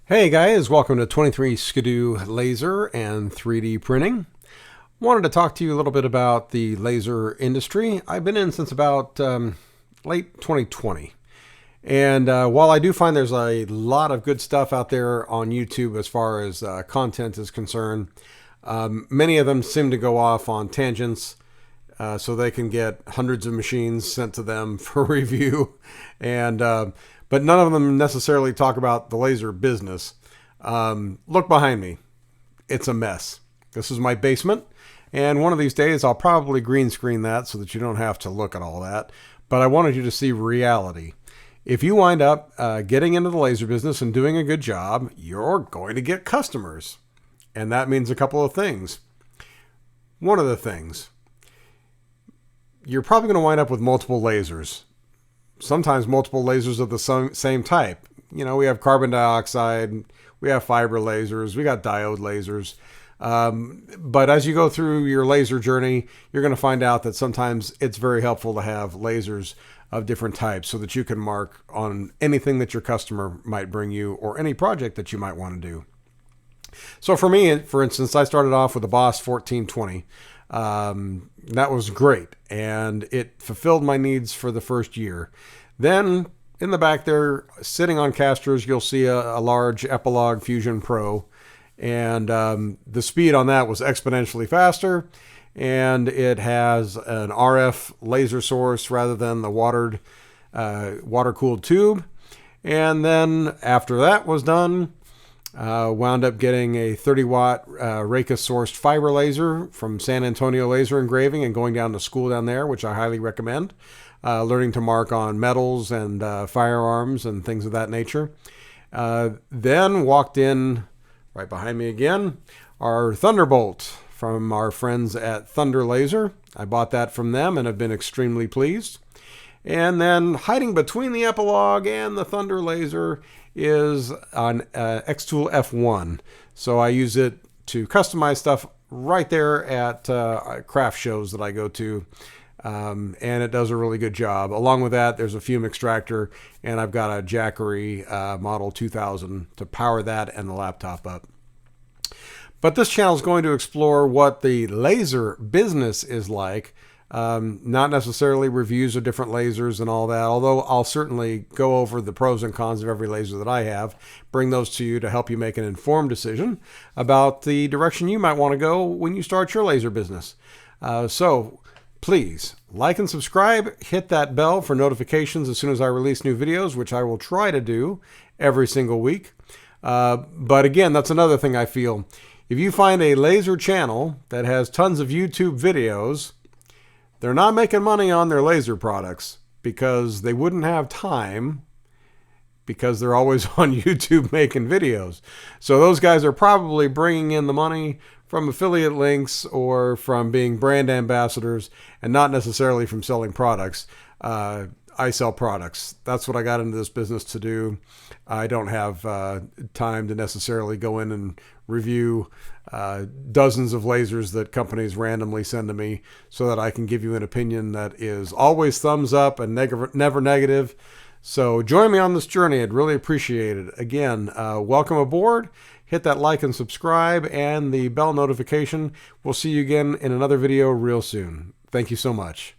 Hey guys, welcome to 23 Skidoo Laser and 3D Printing. Wanted to talk to you a little bit about the laser industry. I've been in since about late 2020. And while I do find there's a lot of good stuff out there on YouTube as far as content is concerned, many of them seem to go off on tangents so they can get hundreds of machines sent to them for review. And but none of them necessarily talk about the laser business. Look behind me. It's a mess. This is my basement. And one of these days I'll probably green screen that so that you don't have to look at all that. But I wanted you to see reality. If you wind up getting into the laser business and doing a good job, you're going to get customers. And that means a couple of things. One of the things, you're probably going to wind up with multiple lasers. Sometimes multiple lasers of the same type. You know, we have carbon dioxide, we have fiber lasers, we got diode lasers. But as you go through your laser journey, you're going to find out that sometimes it's very helpful to have lasers of different types so that you can mark on anything that your customer might bring you or any project that you might want to do. So for me, for instance, I started off with the Boss 1420. That was great, and it fulfilled my needs for the first year. Then in the back there, sitting on casters, you'll see a large Epilog Fusion Pro, and the speed on that was exponentially faster, and it has an RF laser source rather than the water-cooled tube. And then after that was done, wound up getting a 30-watt Raycus-sourced fiber laser from San Antonio Laser Engraving and going down to school down there, which I highly recommend. Learning to mark on metals and firearms and things of that nature. Then walked in, right behind me again, our Thunderbolt from our friends at Thunder Laser. I bought that from them and have been extremely pleased. And then hiding between the Epilog and the Thunder Laser is an Xtool F1. So I use it to customize stuff right there at craft shows that I go to. And it does a really good job. Along with that, there's a fume extractor, and I've got a Jackery Model 2000 to power that and the laptop up. But this channel is going to explore what the laser business is like. Not necessarily reviews of different lasers and all that, although I'll certainly go over the pros and cons of every laser that I have, bring those to you to help you make an informed decision about the direction you might want to go when you start your laser business. So please like and subscribe, hit that bell for notifications as soon as I release new videos, which I will try to do every single week. But again, that's another thing I feel. If you find a laser channel that has tons of YouTube videos, they're not making money on their laser products because they wouldn't have time because they're always on YouTube making videos. So those guys are probably bringing in the money from affiliate links or from being brand ambassadors and not necessarily from selling products. I sell products. That's what I got into this business to do. I don't have time to necessarily go in and review dozens of lasers that companies randomly send to me so that I can give you an opinion that is always thumbs up and never negative. So join me on this journey. I'd really appreciate it. Again, welcome aboard. Hit that like and subscribe and the bell notification. We'll see you again in another video real soon. Thank you so much.